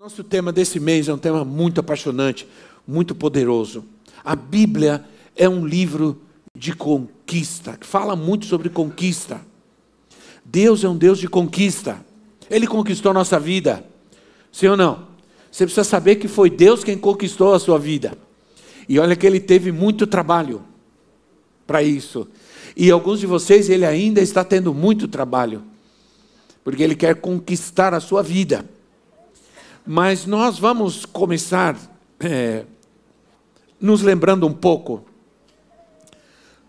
Nosso tema desse mês é um tema muito apaixonante, muito poderoso. A Bíblia é um livro de conquista, que fala muito sobre conquista. Deus é um Deus de conquista. Ele conquistou a nossa vida. Sim ou não? Você precisa saber que foi Deus quem conquistou a sua vida. E olha que Ele teve muito trabalho para isso. E alguns de vocês, Ele ainda está tendo muito trabalho, porque Ele quer conquistar a sua vida. Mas nós vamos começar nos lembrando um pouco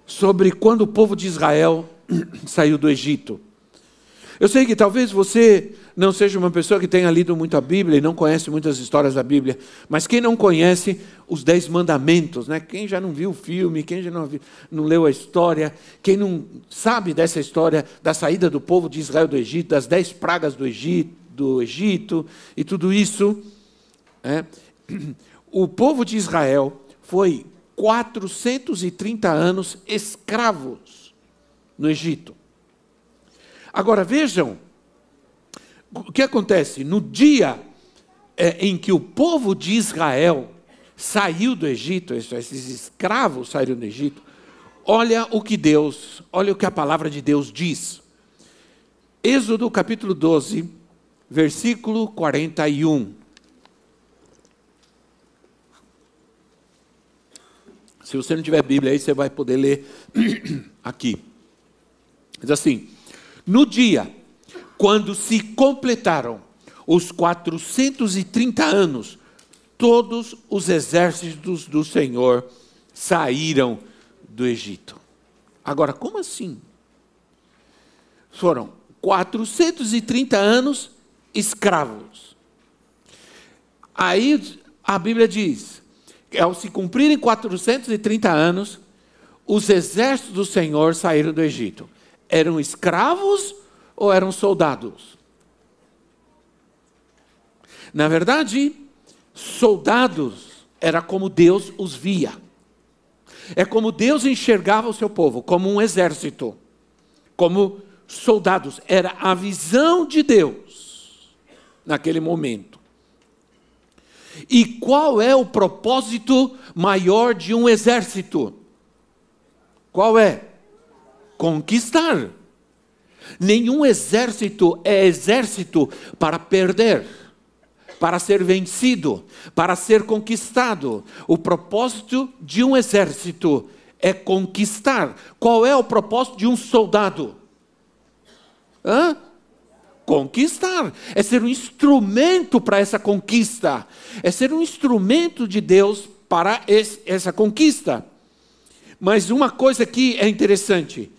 sobre quando o povo de Israel saiu do Egito. Eu sei que talvez você não seja uma pessoa que tenha lido muito a Bíblia e não conhece muitas histórias da Bíblia, mas quem não conhece os 10 mandamentos, né? Quem já não viu o filme, quem já não leu a história, quem não sabe dessa história da saída do povo de Israel do Egito, das 10 pragas do Egito e tudo isso, o povo de Israel foi 430 anos escravos no Egito. Agora vejam o que acontece no dia em que o povo de Israel saiu do Egito, esses escravos saíram do Egito. Olha o que a palavra de Deus diz. Êxodo capítulo 12, versículo 41. Se você não tiver Bíblia aí, você vai poder ler aqui. Diz assim: no dia, quando se completaram os 430 anos, todos os exércitos do Senhor saíram do Egito. Agora, como assim? Foram 430 anos escravos. Aí a Bíblia diz que ao se cumprirem 430 anos, os exércitos do Senhor saíram do Egito. Eram escravos ou eram soldados? Na verdade, soldados era como Deus os via. É como Deus enxergava o seu povo, como um exército, como soldados. Era a visão de Deus naquele momento. E qual é o propósito maior de um exército? Qual é? Conquistar. Nenhum exército é exército para perder, para ser vencido, para ser conquistado. O propósito de um exército é conquistar. Qual é o propósito de um soldado? Conquistar. É ser um instrumento para essa conquista. É ser um instrumento de Deus para essa conquista. Mas uma coisa aqui é interessante.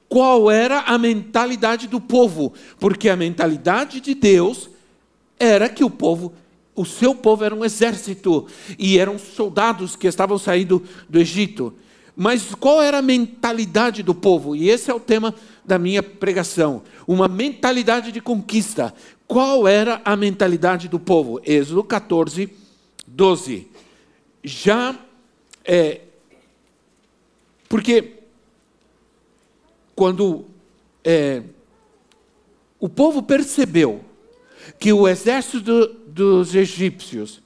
Qual era a mentalidade do povo? Porque a mentalidade de Deus era que o seu povo era um exército e eram soldados que estavam saindo do Egito. Mas qual era a mentalidade do povo? E esse é o tema da minha pregação. Uma mentalidade de conquista. Qual era a mentalidade do povo? Êxodo 14, 12. Porque quando o povo percebeu que o exército dos egípcios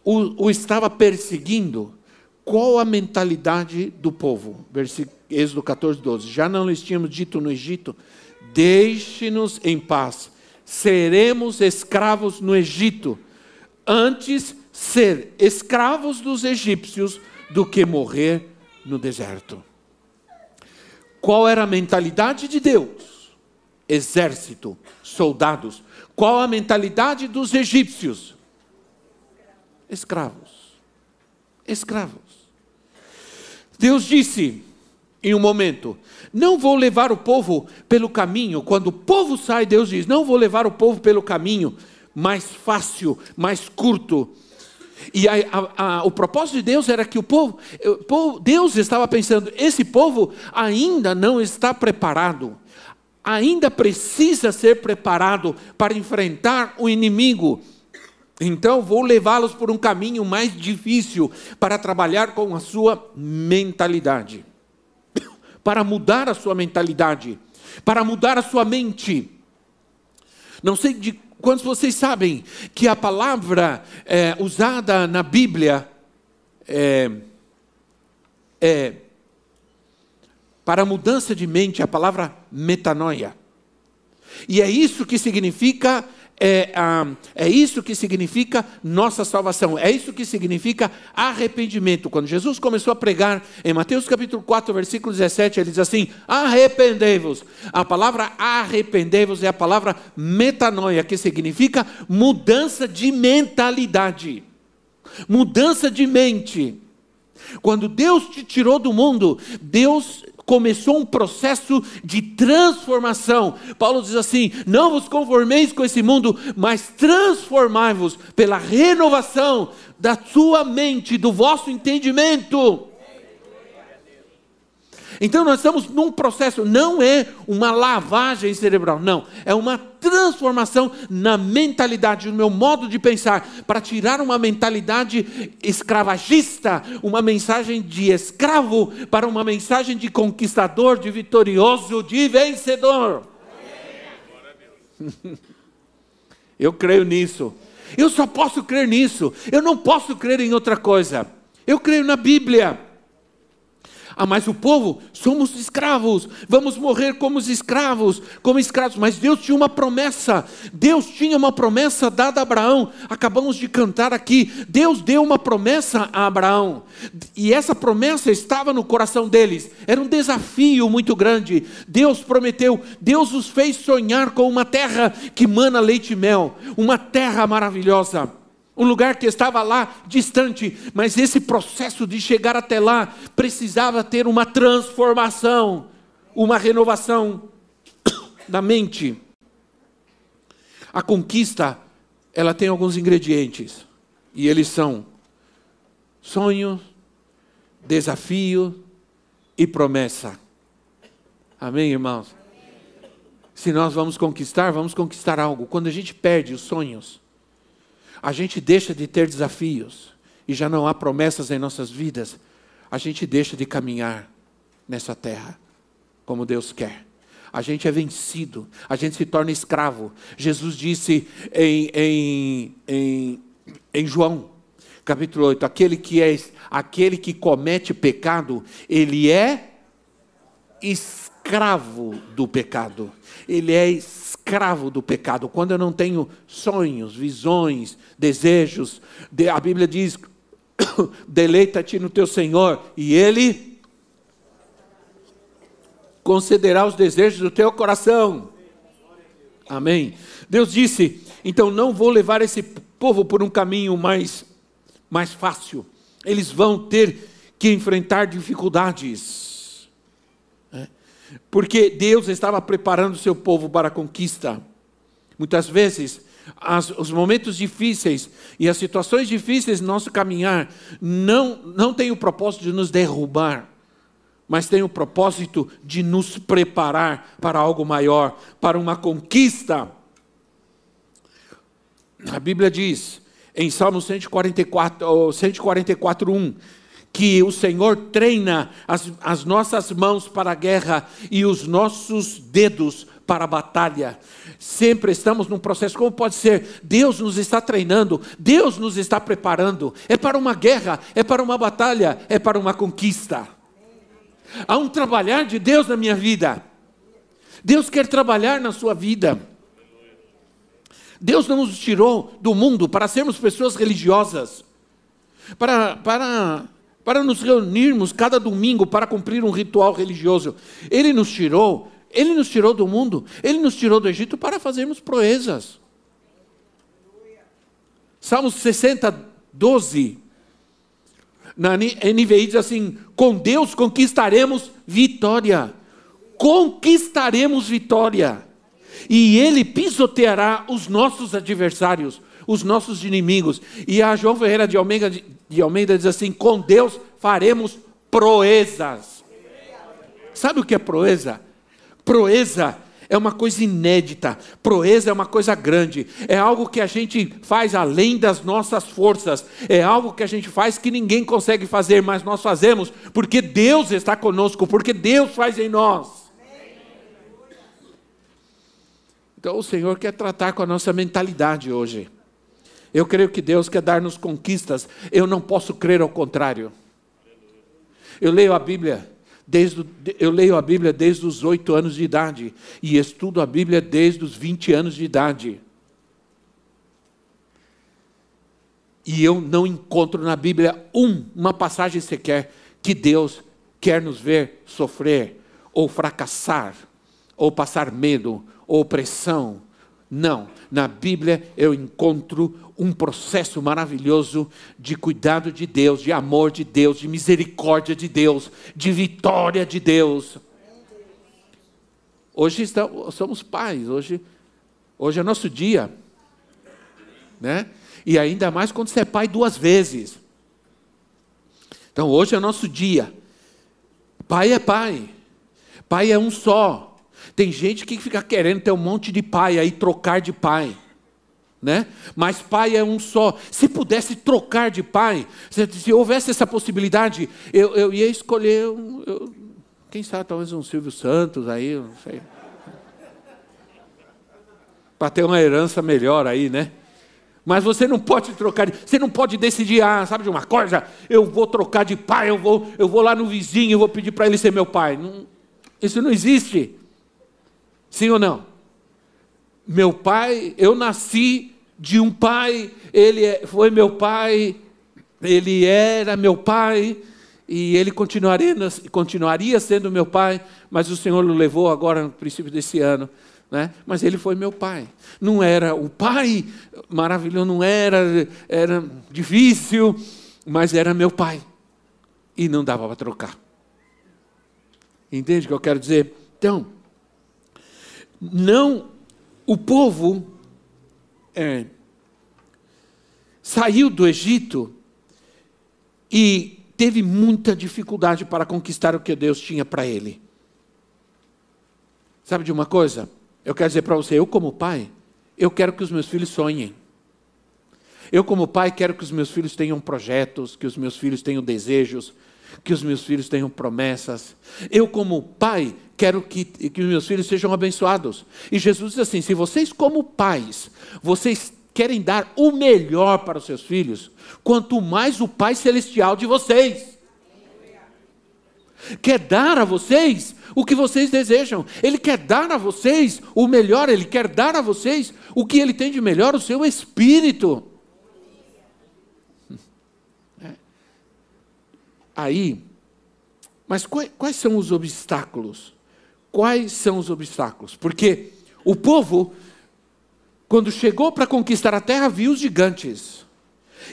o estava perseguindo, qual a mentalidade do povo? Êxodo 14, 12. Já não lhes tínhamos dito no Egito: deixe-nos em paz, seremos escravos no Egito, antes ser escravos dos egípcios do que morrer no deserto. Qual era a mentalidade de Deus? Exército, soldados. Qual a mentalidade dos egípcios? Escravos. Escravos. Deus disse em um momento: não vou levar o povo pelo caminho. Quando o povo sai, Deus diz: não vou levar o povo pelo caminho mais fácil, mais curto. E o propósito de Deus era que Deus estava pensando: esse povo ainda não está preparado, ainda precisa ser preparado para enfrentar o inimigo. Então vou levá-los por um caminho mais difícil para trabalhar com a sua mentalidade, para mudar a sua mentalidade, para mudar a sua mente. Não sei de Quantos vocês sabem que a palavra usada na Bíblia para mudança de mente, a palavra metanoia. E é isso que significa, isso que significa nossa salvação. É isso que significa arrependimento. Quando Jesus começou a pregar em Mateus capítulo 4, versículo 17, ele diz assim: arrependei-vos. A palavra arrependei-vos é a palavra metanoia, que significa mudança de mentalidade. Mudança de mente. Quando Deus te tirou do mundo, Deus começou um processo de transformação. Paulo diz assim: não vos conformeis com esse mundo, mas transformai-vos pela renovação da sua mente, do vosso entendimento. Então nós estamos num processo, não é uma lavagem cerebral, não, é uma transformação na mentalidade, no meu modo de pensar, para tirar uma mentalidade escravagista, uma mensagem de escravo, para uma mensagem de conquistador, de vitorioso, de vencedor. Eu creio nisso, eu só posso crer nisso, eu não posso crer em outra coisa, eu creio na Bíblia. Mas o povo, somos escravos, vamos morrer como escravos, mas Deus tinha uma promessa, dada a Abraão, acabamos de cantar aqui, Deus deu uma promessa a Abraão, e essa promessa estava no coração deles, era um desafio muito grande. Deus prometeu, Deus os fez sonhar com uma terra que mana leite e mel, uma terra maravilhosa, um lugar que estava lá distante, mas esse processo de chegar até lá precisava ter uma transformação, uma renovação da mente. A conquista, ela tem alguns ingredientes, e eles são sonho, desafio e promessa. Amém, irmãos? Se nós vamos conquistar algo. Quando a gente perde os sonhos, a gente deixa de ter desafios e já não há promessas em nossas vidas, a gente deixa de caminhar nessa terra como Deus quer. A gente é vencido, a gente se torna escravo. Jesus disse em João capítulo 8, aquele que comete pecado, ele é escravo do pecado. Ele é escravo do pecado. Quando eu não tenho sonhos, visões, desejos, a Bíblia diz: deleita-te no teu Senhor e Ele concederá os desejos do teu coração. Amém. Deus disse: então não vou levar esse povo por um caminho mais fácil. Eles vão ter que enfrentar dificuldades. Porque Deus estava preparando o seu povo para a conquista. Muitas vezes, os momentos difíceis e as situações difíceis no nosso caminhar não têm o propósito de nos derrubar, mas têm o propósito de nos preparar para algo maior, para uma conquista. A Bíblia diz, em Salmo 144:1, que o Senhor treina as nossas mãos para a guerra e os nossos dedos para a batalha. Sempre estamos num processo. Como pode ser? Deus nos está treinando, Deus nos está preparando. É para uma guerra, é para uma batalha, é para uma conquista. Há um trabalhar de Deus na minha vida. Deus quer trabalhar na sua vida. Deus não nos tirou do mundo para sermos pessoas religiosas, para nos reunirmos cada domingo para cumprir um ritual religioso. Ele nos tirou do mundo, Ele nos tirou do Egito para fazermos proezas. Salmos 60:12, na NVI diz assim: com Deus conquistaremos vitória. Conquistaremos vitória. E Ele pisoteará os nossos adversários, os nossos inimigos. E a João Ferreira de Almeida diz assim: com Deus faremos proezas. Sabe o que é proeza? Proeza é uma coisa inédita, proeza é uma coisa grande, é algo que a gente faz além das nossas forças, é algo que a gente faz que ninguém consegue fazer, mas nós fazemos porque Deus está conosco, porque Deus faz em nós. Então o Senhor quer tratar com a nossa mentalidade hoje. Eu creio que Deus quer dar-nos conquistas. Eu não posso crer ao contrário. Eu leio a Bíblia desde os 8 anos de idade. E estudo a Bíblia desde os 20 anos de idade. E eu não encontro na Bíblia uma passagem sequer que Deus quer nos ver sofrer, ou fracassar, ou passar medo, ou opressão. Não, na Bíblia eu encontro um processo maravilhoso de cuidado de Deus, de amor de Deus, de misericórdia de Deus, de vitória de Deus. Hoje somos pais, hoje é nosso dia, né? E ainda mais quando você é pai 2 vezes. Então hoje é nosso dia. Pai é pai. Pai é um só. Tem gente que fica querendo ter um monte de pai aí, trocar de pai, né? Mas pai é um só. Se pudesse trocar de pai, se houvesse essa possibilidade, eu ia escolher, quem sabe, talvez um Silvio Santos aí, não sei. Para ter uma herança melhor aí, né? Mas você não pode trocar, você não pode decidir, sabe de uma coisa? Eu vou trocar de pai, eu vou lá no vizinho, eu vou pedir para ele ser meu pai. Não, isso não existe. Sim ou não? Meu pai, eu nasci de um pai, ele foi meu pai, ele era meu pai, e ele continuaria sendo meu pai, mas o Senhor o levou agora no princípio desse ano. Né? Mas ele foi meu pai. Não era o pai maravilhoso, não era difícil, mas era meu pai. E não dava para trocar. Entende o que eu quero dizer? Então, o povo saiu do Egito e teve muita dificuldade para conquistar o que Deus tinha para ele. Sabe de uma coisa? Eu quero dizer para você, eu como pai, eu quero que os meus filhos sonhem. Eu como pai quero que os meus filhos tenham projetos, que os meus filhos tenham desejos, que os meus filhos tenham promessas. Eu como pai quero que os meus filhos sejam abençoados. E Jesus diz assim, se vocês como pais, vocês querem dar o melhor para os seus filhos, quanto mais o Pai Celestial de vocês quer dar a vocês o que vocês desejam. Ele quer dar a vocês o melhor, Ele quer dar a vocês o que Ele tem de melhor, o seu Espírito. Aí, mas quais são os obstáculos? Quais são os obstáculos? Porque o povo, quando chegou para conquistar a terra, viu os gigantes.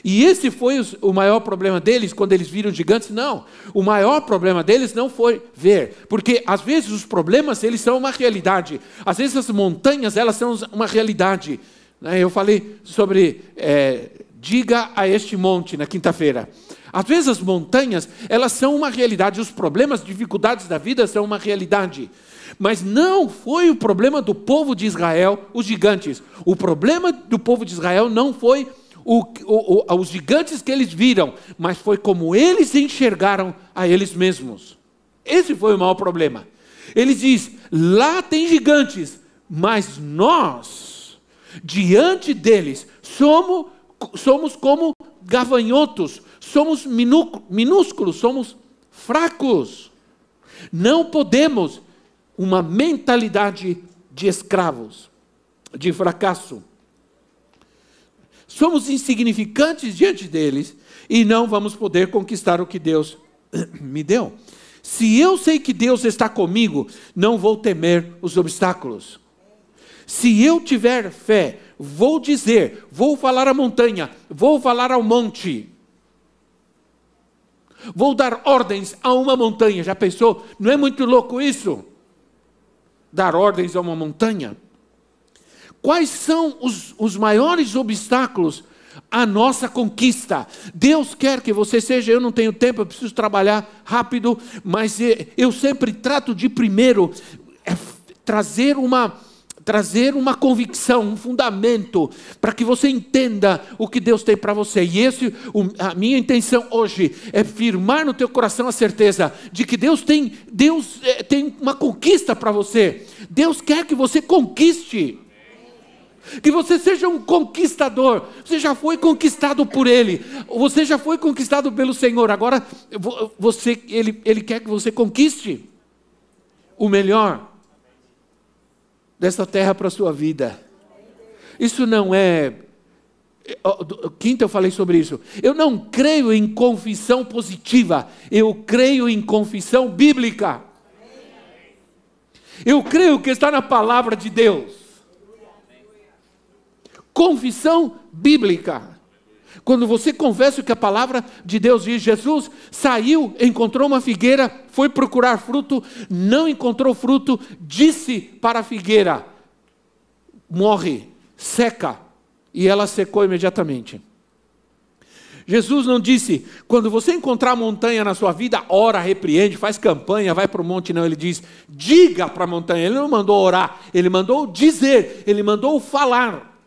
E esse foi o maior problema deles, quando eles viram gigantes? Não, o maior problema deles não foi ver, porque às vezes os problemas, eles são uma realidade, às vezes as montanhas, elas são uma realidade. Eu falei sobre, diga a este monte, na quinta-feira. Às vezes as montanhas, elas são uma realidade, os problemas, dificuldades da vida são uma realidade. Mas não foi o problema do povo de Israel, os gigantes. O problema do povo de Israel não foi os gigantes que eles viram, mas foi como eles enxergaram a eles mesmos. Esse foi o maior problema. Ele diz, lá tem gigantes, mas nós, diante deles, somos como gafanhotos, somos minúsculos, somos fracos. Não podemos, uma mentalidade de escravos, de fracasso. Somos insignificantes diante deles e não vamos poder conquistar o que Deus me deu. Se eu sei que Deus está comigo, não vou temer os obstáculos. Se eu tiver fé, vou dizer, vou falar à montanha, vou falar ao monte. Vou dar ordens a uma montanha. Já pensou? Não é muito louco isso? Dar ordens a uma montanha? Quais são os maiores obstáculos à nossa conquista? Deus quer que você seja, eu não tenho tempo, eu preciso trabalhar rápido, mas eu sempre trato de primeiro trazer uma convicção, um fundamento, para que você entenda o que Deus tem para você. E a minha intenção hoje é firmar no teu coração a certeza de que Deus tem uma conquista para você. Deus quer que você conquiste. Que você seja um conquistador. Você já foi conquistado por Ele. Você já foi conquistado pelo Senhor. Agora, Ele quer que você conquiste o melhor dessa terra para a sua vida. Isso não é... Quinta eu falei sobre isso. Eu não creio em confissão positiva. Eu creio em confissão bíblica. Eu creio que está na palavra de Deus. Confissão bíblica. Quando você confessa o que a palavra de Deus diz, Jesus saiu, encontrou uma figueira, foi procurar fruto, não encontrou fruto, disse para a figueira, morre, seca, e ela secou imediatamente. Jesus não disse, quando você encontrar montanha na sua vida, ora, repreende, faz campanha, vai para o monte, não. Ele diz, diga para a montanha. Ele não mandou orar, ele mandou dizer, ele mandou falar.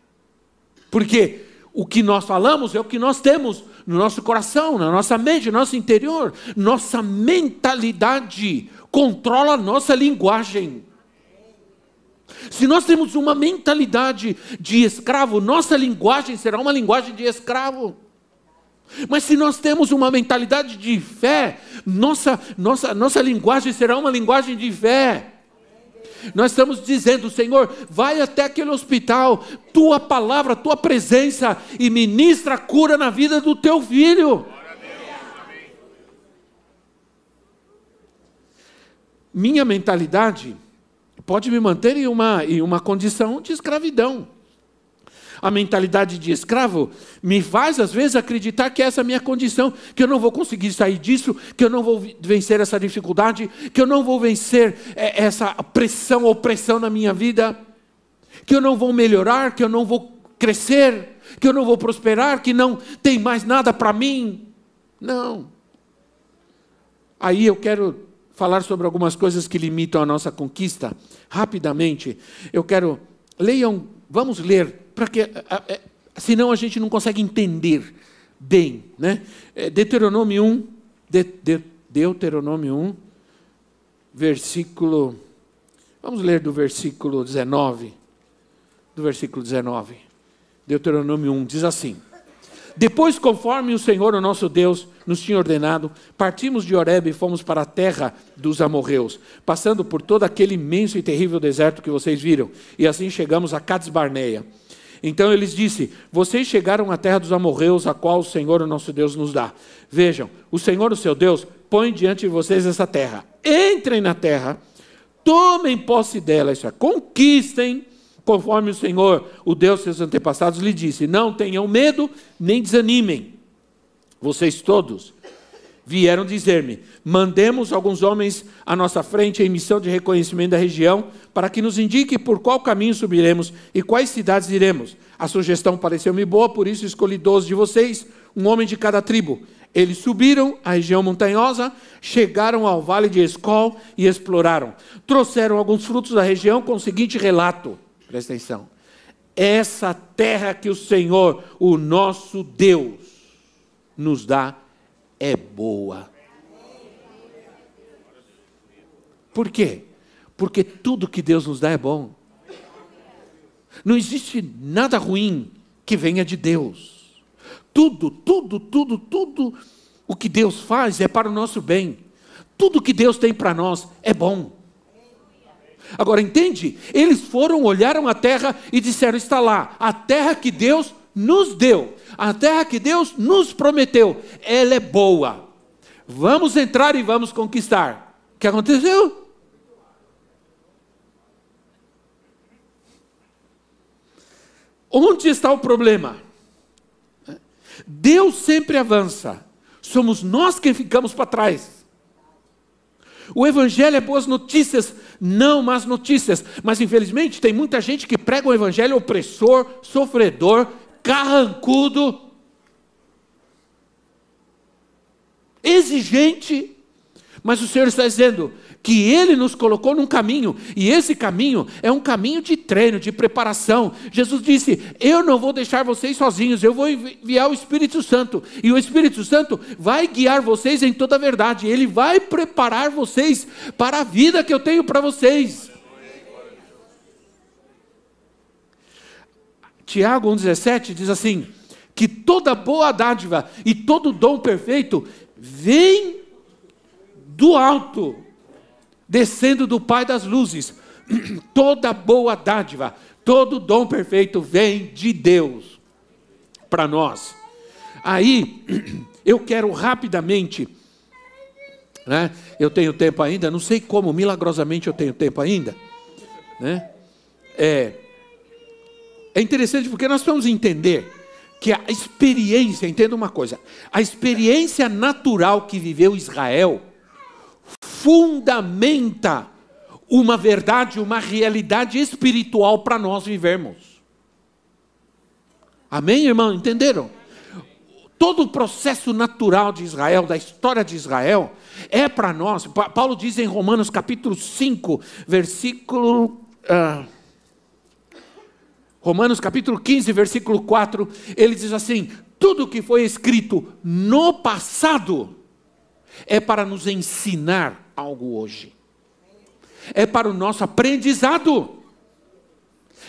Porque o que nós falamos é o que nós temos no nosso coração, na nossa mente, no nosso interior. Nossa mentalidade controla a nossa linguagem. Se nós temos uma mentalidade de escravo, nossa linguagem será uma linguagem de escravo. Mas se nós temos uma mentalidade de fé, nossa linguagem será uma linguagem de fé. Nós estamos dizendo, Senhor, vai até aquele hospital, tua palavra, tua presença, e ministra a cura na vida do teu filho. Minha mentalidade pode me manter em uma condição de escravidão. A mentalidade de escravo me faz, às vezes, acreditar que essa é a minha condição, que eu não vou conseguir sair disso, que eu não vou vencer essa dificuldade, que eu não vou vencer essa pressão, opressão na minha vida, que eu não vou melhorar, que eu não vou crescer, que eu não vou prosperar, que não tem mais nada para mim. Não. Aí eu quero falar sobre algumas coisas que limitam a nossa conquista. Rapidamente, eu quero... Vamos ler, porque senão a gente não consegue entender bem, né? Deuteronômio 1, Deuteronômio 1, versículo... Vamos ler do versículo 19. Do versículo 19. Deuteronômio 1, diz assim: Depois, conforme o Senhor, o nosso Deus, nos tinha ordenado, partimos de Horebe e fomos para a terra dos amorreus, passando por todo aquele imenso e terrível deserto que vocês viram, e assim chegamos a Cades Barneia. Então eles disse, vocês chegaram à terra dos amorreus, a qual o Senhor, o nosso Deus, nos dá. Vejam, o Senhor, o seu Deus, põe diante de vocês essa terra. Entrem na terra, tomem posse dela, isso é, conquistem, conforme o Senhor, o Deus de seus antepassados, lhe disse. Não tenham medo, nem desanimem. Vocês todos vieram dizer-me, mandemos alguns homens à nossa frente em missão de reconhecimento da região, para que nos indique por qual caminho subiremos e quais cidades iremos. A sugestão pareceu-me boa, por isso escolhi 12 de vocês, um homem de cada tribo. Eles subiram a região montanhosa, chegaram ao vale de Escol e exploraram. Trouxeram alguns frutos da região com o seguinte relato. Presta atenção. Essa terra que o Senhor, o nosso Deus, nos dá é boa. Por quê? Porque tudo que Deus nos dá é bom. Não existe nada ruim que venha de Deus. Tudo o que Deus faz é para o nosso bem. Tudo que Deus tem para nós é bom. Agora entende? Eles foram, olharam a terra e disseram, está lá, a terra que Deus nos deu, a terra que Deus nos prometeu, ela é boa. Vamos entrar e vamos conquistar. O que aconteceu? Onde está o problema? Deus sempre avança, somos nós que ficamos para trás. O evangelho é boas notícias, não más notícias, mas infelizmente tem muita gente que prega o evangelho opressor, sofredor, carrancudo, exigente, mas o Senhor está dizendo que Ele nos colocou num caminho, e esse caminho é um caminho de treino, de preparação. Jesus disse, eu não vou deixar vocês sozinhos, eu vou enviar o Espírito Santo, e o Espírito Santo vai guiar vocês em toda a verdade, Ele vai preparar vocês para a vida que eu tenho para vocês. Tiago 1,17 diz assim, que toda boa dádiva e todo dom perfeito vem do alto, descendo do Pai das luzes. Toda boa dádiva, todo dom perfeito vem de Deus para nós. Aí, eu quero rapidamente, né? Eu tenho tempo ainda, não sei como, milagrosamente eu tenho tempo ainda, né? É interessante porque nós vamos entender que a experiência, entenda uma coisa, a experiência natural que viveu Israel fundamenta uma verdade, uma realidade espiritual para nós vivermos. Amém, irmão? Entenderam? Todo o processo natural de Israel, da história de Israel, é para nós. Paulo diz em Romanos capítulo 5, versículo... Romanos capítulo 15, versículo 4, ele diz assim, tudo que foi escrito no passado é para nos ensinar algo hoje. É para o nosso aprendizado.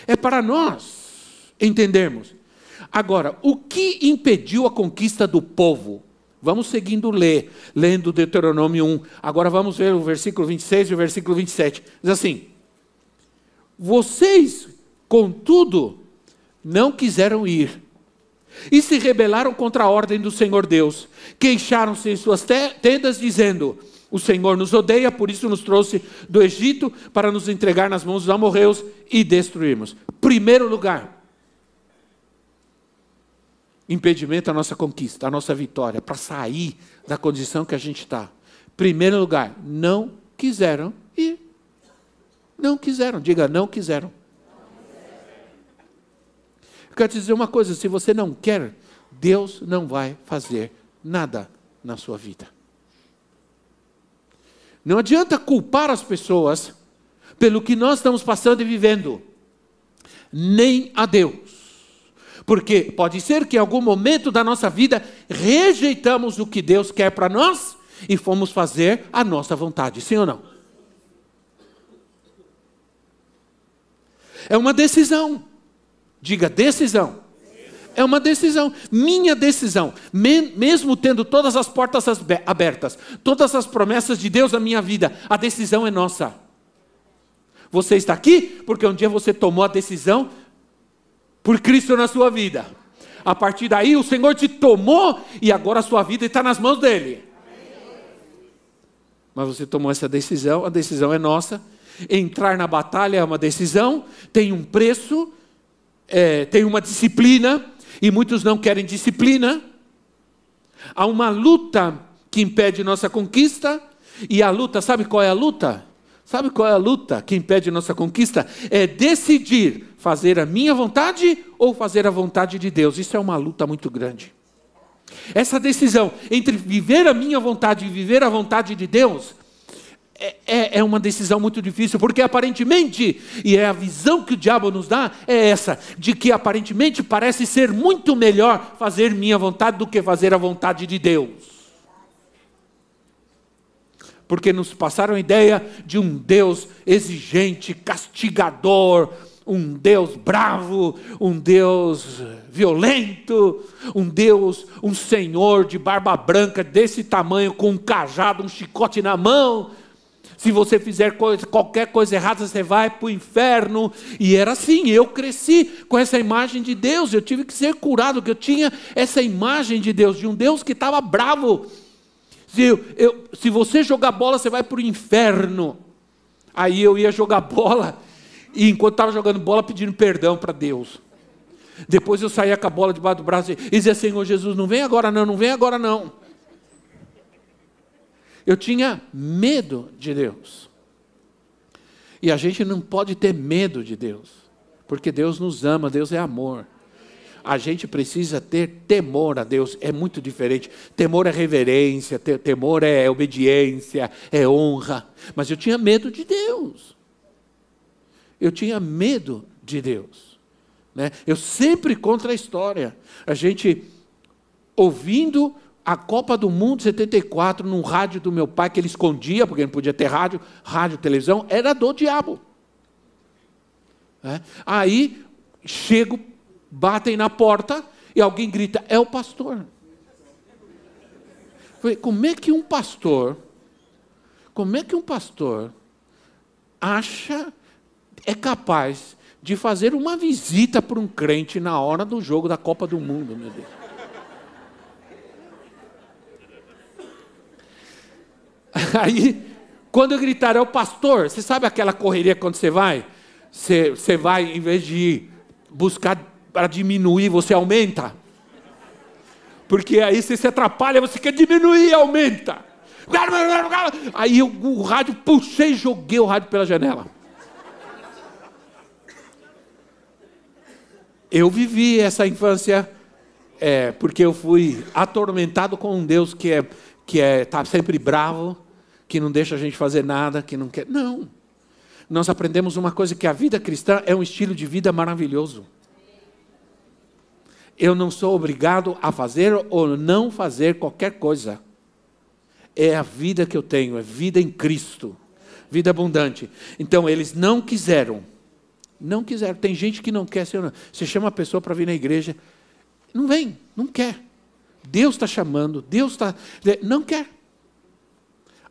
É para nós entendermos. Agora, o que impediu a conquista do povo? Vamos seguindo lendo Deuteronômio 1. Agora vamos ver o versículo 26 e o versículo 27. Diz assim, vocês, contudo, não quiseram ir, e se rebelaram contra a ordem do Senhor Deus. Queixaram-se em suas tendas, dizendo, o Senhor nos odeia, por isso nos trouxe do Egito, para nos entregar nas mãos dos amorreus e destruirmos. Primeiro lugar, impedimento à nossa conquista, à nossa vitória, para sair da condição que a gente está. Primeiro lugar, não quiseram ir. Não quiseram, diga, não quiseram. Eu quero te dizer uma coisa, se você não quer, Deus não vai fazer nada na sua vida. Não adianta culpar as pessoas pelo que nós estamos passando e vivendo, nem a Deus. Porque pode ser que em algum momento da nossa vida rejeitamos o que Deus quer para nós e fomos fazer a nossa vontade, sim ou não? É uma decisão. Diga, decisão. É uma decisão, minha decisão. Mesmo tendo todas as portas abertas, todas as promessas de Deus na minha vida, a decisão é nossa. Você está aqui porque um dia você tomou a decisão por Cristo na sua vida. A partir daí o Senhor te tomou e agora a sua vida está nas mãos dEle. Mas você tomou essa decisão, a decisão é nossa. Entrar na batalha é uma decisão, tem um preço, tem uma disciplina, e muitos não querem disciplina. Há uma luta que impede nossa conquista, e a luta, sabe qual é a luta? Sabe qual é a luta que impede nossa conquista? É decidir fazer a minha vontade ou fazer a vontade de Deus. Isso é uma luta muito grande. Essa decisão entre viver a minha vontade e viver a vontade de Deus é uma decisão muito difícil, porque aparentemente, e é a visão que o diabo nos dá, é essa, de que aparentemente parece ser muito melhor fazer minha vontade do que fazer a vontade de Deus. Porque nos passaram a ideia de um Deus exigente, castigador, um Deus bravo, um Deus violento, um Senhor de barba branca desse tamanho, com um cajado, um chicote na mão. Se você fizer qualquer coisa errada, você vai para o inferno. E era assim, eu cresci com essa imagem de Deus, eu tive que ser curado, porque eu tinha essa imagem de Deus, de um Deus que estava bravo. Se você jogar bola, você vai para o inferno. Aí eu ia jogar bola, e enquanto estava jogando bola, pedindo perdão para Deus. Depois eu saía com a bola debaixo do braço e dizia, Senhor Jesus, não vem agora não, não vem agora não. Eu tinha medo de Deus. E a gente não pode ter medo de Deus, porque Deus nos ama, Deus é amor. A gente precisa ter temor a Deus, é muito diferente. Temor é reverência, temor é obediência, é honra. Mas eu tinha medo de Deus. Eu tinha medo de Deus. Né? Eu sempre contra a história. A gente ouvindo a Copa do Mundo 74 num rádio do meu pai, que ele escondia, porque não podia ter rádio, televisão, era do diabo. Aí chego batem na porta e alguém grita, é o pastor. Eu falei, como é que um pastor é capaz de fazer uma visita para um crente na hora do jogo da Copa do Mundo, meu Deus? Aí, quando eu gritar, é o pastor, você sabe aquela correria quando você vai? Você vai, em vez de buscar para diminuir, você aumenta. Porque aí você se atrapalha, você quer diminuir e aumenta. Aí o rádio, puxei e joguei o rádio pela janela. Eu vivi essa infância, porque eu fui atormentado com um Deus que está sempre bravo, que não deixa a gente fazer nada, que não quer. Não. Nós aprendemos uma coisa, que a vida cristã é um estilo de vida maravilhoso. Eu não sou obrigado a fazer ou não fazer qualquer coisa. É a vida que eu tenho, é vida em Cristo, vida abundante. Então eles não quiseram. Tem gente que não quer ser. Você chama a pessoa para vir na igreja, não vem, não quer. Deus está chamando, não quer.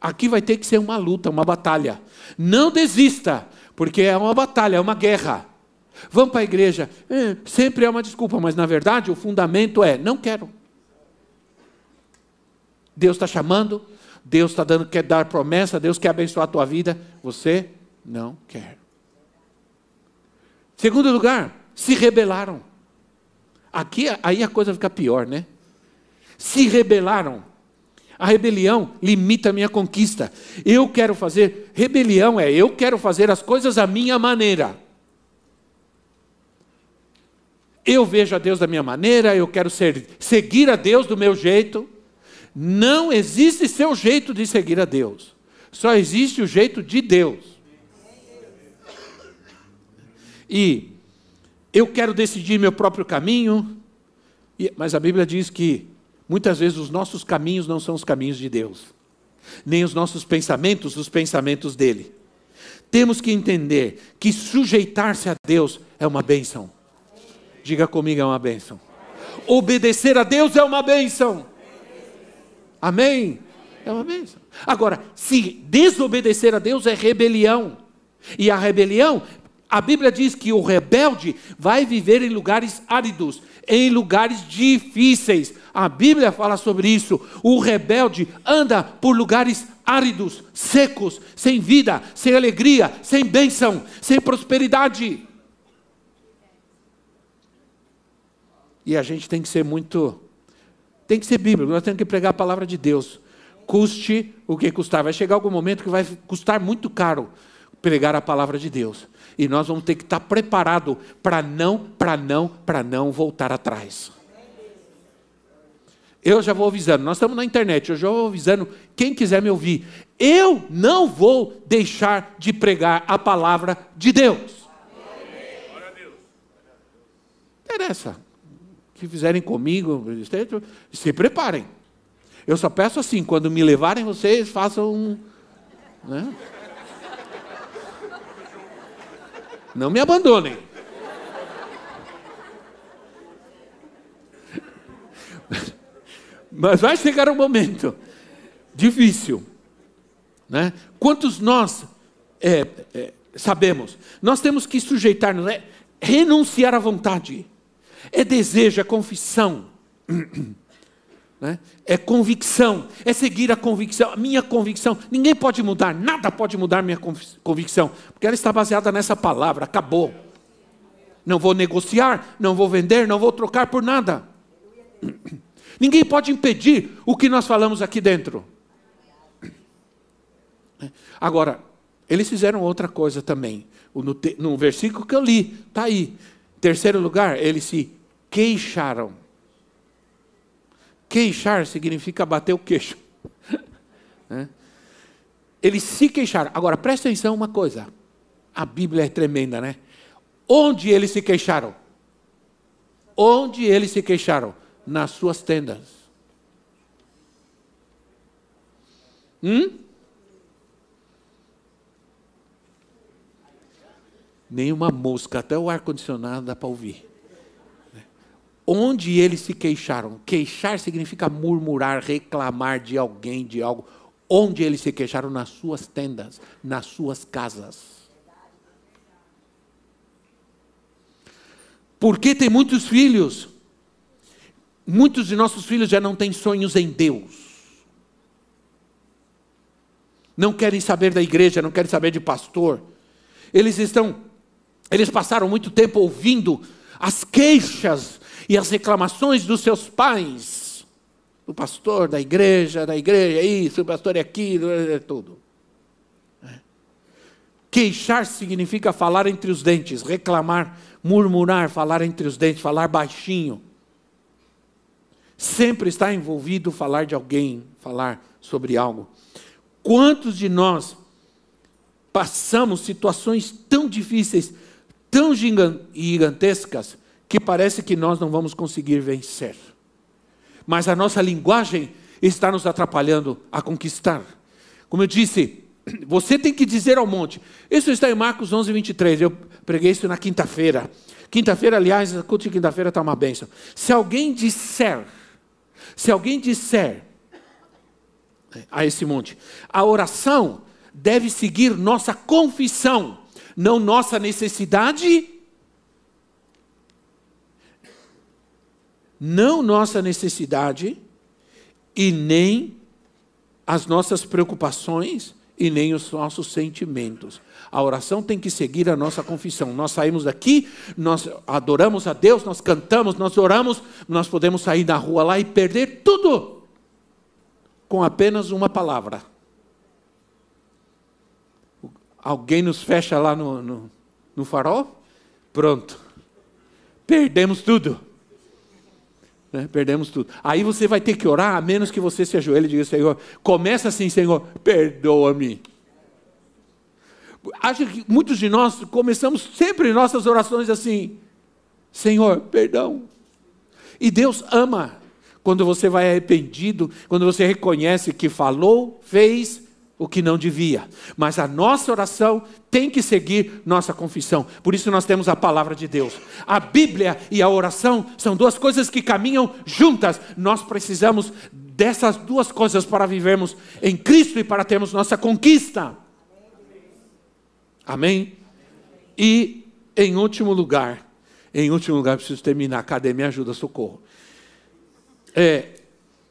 Aqui vai ter que ser uma luta, uma batalha. Não desista, porque é uma batalha, é uma guerra. Vamos para a igreja. Sempre é uma desculpa, mas na verdade o fundamento é, não quero. Deus está chamando, Deus quer dar promessa, Deus quer abençoar a tua vida. Você não quer. Segundo lugar, se rebelaram. Aí a coisa fica pior, né? Se rebelaram. A rebelião limita a minha conquista. Eu quero fazer as coisas à minha maneira. Eu vejo a Deus da minha maneira, eu quero seguir a Deus do meu jeito. Não existe seu jeito de seguir a Deus. Só existe o jeito de Deus. E eu quero decidir meu próprio caminho. Mas a Bíblia diz que muitas vezes os nossos caminhos não são os caminhos de Deus. Nem os nossos pensamentos, os pensamentos dele. Temos que entender que sujeitar-se a Deus é uma bênção. Diga comigo, é uma bênção. Obedecer a Deus é uma bênção. Amém? É uma bênção. Agora, se desobedecer a Deus é rebelião. E a rebelião, a Bíblia diz que o rebelde vai viver em lugares áridos, em lugares difíceis. A Bíblia fala sobre isso. O rebelde anda por lugares áridos, secos, sem vida, sem alegria, sem bênção, sem prosperidade. E a gente tem que ser bíblico, nós temos que pregar a palavra de Deus. Custe o que custar. Vai chegar algum momento que vai custar muito caro pregar a palavra de Deus. E nós vamos ter que estar preparados para não voltar atrás. Eu já vou avisando, nós estamos na internet, eu já vou avisando, quem quiser me ouvir, eu não vou deixar de pregar a palavra de Deus. Interessa. Que fizerem comigo, se preparem. Eu só peço assim, quando me levarem, vocês façam né? Não me abandonem. Mas vai chegar um momento difícil, né? Quantos nós sabemos? Nós temos que sujeitar-nos, renunciar à vontade. É desejo, é confissão, né? É convicção, é seguir a convicção, a minha convicção. Ninguém pode mudar, nada pode mudar minha convicção, porque ela está baseada nessa palavra, acabou. Não vou negociar, não vou vender, não vou trocar por nada. Ninguém pode impedir o que nós falamos aqui dentro. Agora, eles fizeram outra coisa também. No versículo que eu li, está aí. Terceiro lugar, eles se queixaram. Queixar significa bater o queixo. Eles se queixaram. Agora, presta atenção uma coisa. A Bíblia é tremenda, né? Onde eles se queixaram? Onde eles se queixaram? Nas suas tendas. Nenhuma mosca, até o ar-condicionado dá para ouvir. onde eles se queixaram. Queixar significa murmurar, reclamar de alguém, de algo. Onde eles se queixaram? Nas suas tendas, nas suas casas. Porque tem muitos filhos, muitos de nossos filhos já não têm sonhos em Deus. Não querem saber da igreja, não querem saber de pastor. Eles passaram muito tempo ouvindo as queixas e as reclamações dos seus pais. Do pastor, da igreja, isso, o pastor é aquilo, é tudo. Queixar significa falar entre os dentes, reclamar, murmurar, falar entre os dentes, falar baixinho. Sempre está envolvido falar de alguém, falar sobre algo. Quantos de nós passamos situações tão difíceis, tão gigantescas, que parece que nós não vamos conseguir vencer. Mas a nossa linguagem está nos atrapalhando a conquistar. Como eu disse, você tem que dizer ao monte. Isso está em Marcos 11, 23. Eu preguei isso na quinta-feira. Quinta-feira, aliás, a culto de quinta-feira está uma bênção. Se alguém disser a esse monte, a oração deve seguir nossa confissão, não nossa necessidade, e nem as nossas preocupações e nem os nossos sentimentos. A oração tem que seguir a nossa confissão. Nós saímos daqui, nós adoramos a Deus, nós cantamos, nós oramos, nós podemos sair na rua lá e perder tudo com apenas uma palavra. Alguém nos fecha lá no farol? Pronto. Perdemos tudo. Perdemos tudo. Aí você vai ter que orar, a menos que você se ajoelhe e diga: Senhor, começa assim, Senhor, perdoa-me. Acho que muitos de nós começamos sempre nossas orações assim: Senhor, perdão. E Deus ama quando você vai arrependido, quando você reconhece que falou, fez o que não devia. Mas a nossa oração tem que seguir nossa confissão. Por isso nós temos a palavra de Deus. A Bíblia e a oração são duas coisas que caminham juntas. Nós precisamos dessas duas coisas para vivermos em Cristo e para termos nossa conquista. Amém? E em último lugar, preciso terminar. Cadê? Me ajuda, socorro.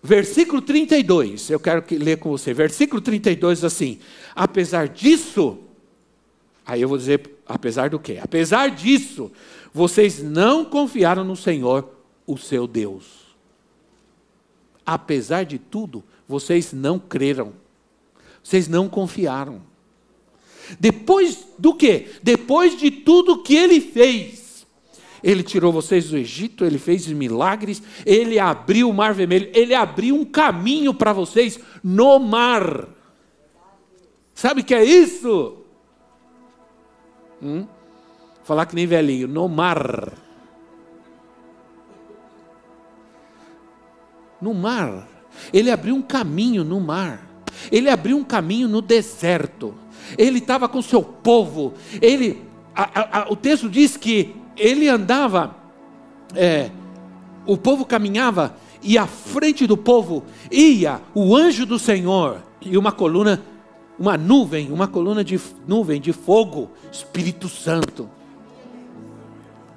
Versículo 32, eu quero ler com você. Versículo 32 assim: apesar disso, aí eu vou dizer, apesar do quê? Apesar disso, vocês não confiaram no Senhor, o seu Deus. Apesar de tudo, vocês não creram. Vocês não confiaram. Depois do quê? Depois de tudo que Ele fez. Ele tirou vocês do Egito, Ele fez milagres, Ele abriu o mar vermelho, Ele abriu um caminho para vocês no mar. Sabe o que é isso? Falar que nem velhinho, no mar. No mar. Ele abriu um caminho no mar. Ele abriu um caminho no deserto. Ele estava com o seu povo. O texto diz que ele andava, o povo caminhava, e à frente do povo ia o anjo do Senhor, e uma coluna de nuvem de fogo, Espírito Santo.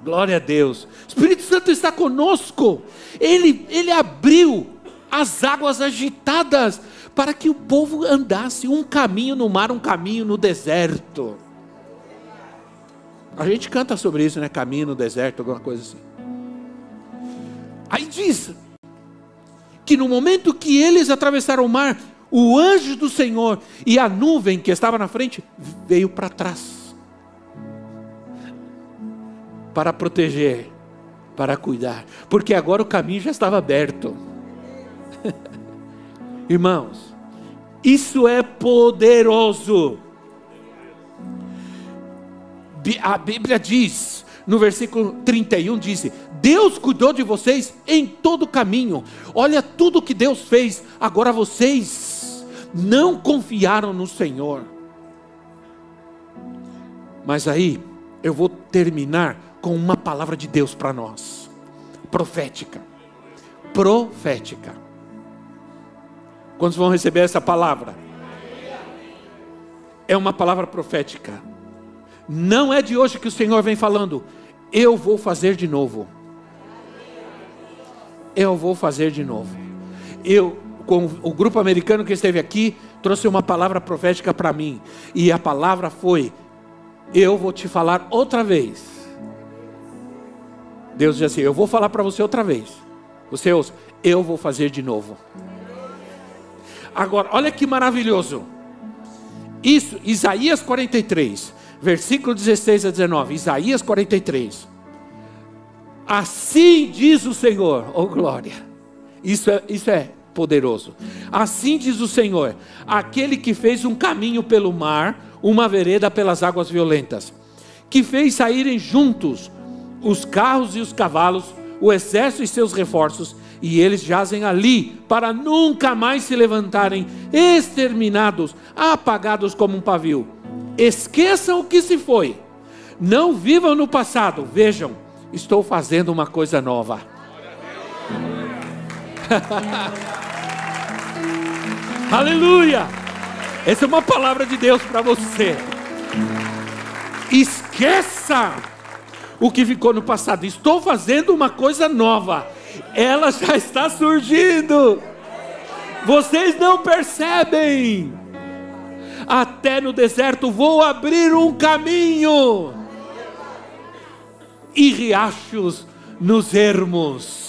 Glória a Deus. Espírito Santo está conosco. Ele abriu as águas agitadas, para que o povo andasse um caminho no mar, um caminho no deserto. A gente canta sobre isso, né? Caminho no deserto, alguma coisa assim. Aí diz que no momento que eles atravessaram o mar, o anjo do Senhor e a nuvem que estava na frente veio para trás, para proteger, para cuidar, porque agora o caminho já estava aberto. Irmãos, isso é poderoso. A Bíblia diz, no versículo 31, diz: Deus cuidou de vocês em todo o caminho. Olha tudo que Deus fez. Agora vocês não confiaram no Senhor. Mas aí, eu vou terminar com uma palavra de Deus para nós. profética. Profética. Quantos vão receber essa palavra? É uma palavra profética. Não é de hoje que o Senhor vem falando: eu vou fazer de novo. Eu vou fazer de novo. Eu, com o grupo americano que esteve aqui, trouxe uma palavra profética para mim. E a palavra foi: eu vou te falar outra vez. Deus diz assim: eu vou falar para você outra vez. Você ouça: eu vou fazer de novo. Agora, olha que maravilhoso. Isso, Isaías 43, versículo 16 a 19. Isaías 43. Assim diz o Senhor, oh glória. Isso é poderoso. Assim diz o Senhor, aquele que fez um caminho pelo mar, uma vereda pelas águas violentas, que fez saírem juntos os carros e os cavalos, o exército e seus reforços, e eles jazem ali, para nunca mais se levantarem, exterminados, apagados como um pavio. Esqueçam o que se foi, não vivam no passado, vejam, estou fazendo uma coisa nova. Aleluia! Essa é uma palavra de Deus para você. Esqueça o que ficou no passado. Estou fazendo uma coisa nova. Ela já está surgindo. Vocês não percebem. Até no deserto vou abrir um caminho e riachos nos ermos.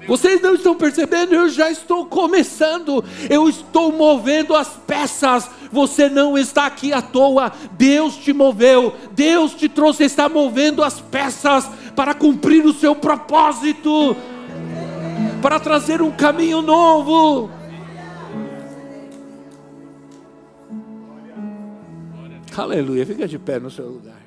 Vocês não estão percebendo? Eu já estou começando. Eu estou movendo as peças. Você não está aqui à toa. Deus te moveu. Deus te trouxe. Está movendo as peças para cumprir o seu propósito, para trazer um caminho novo. Aleluia. Fica de pé no seu lugar.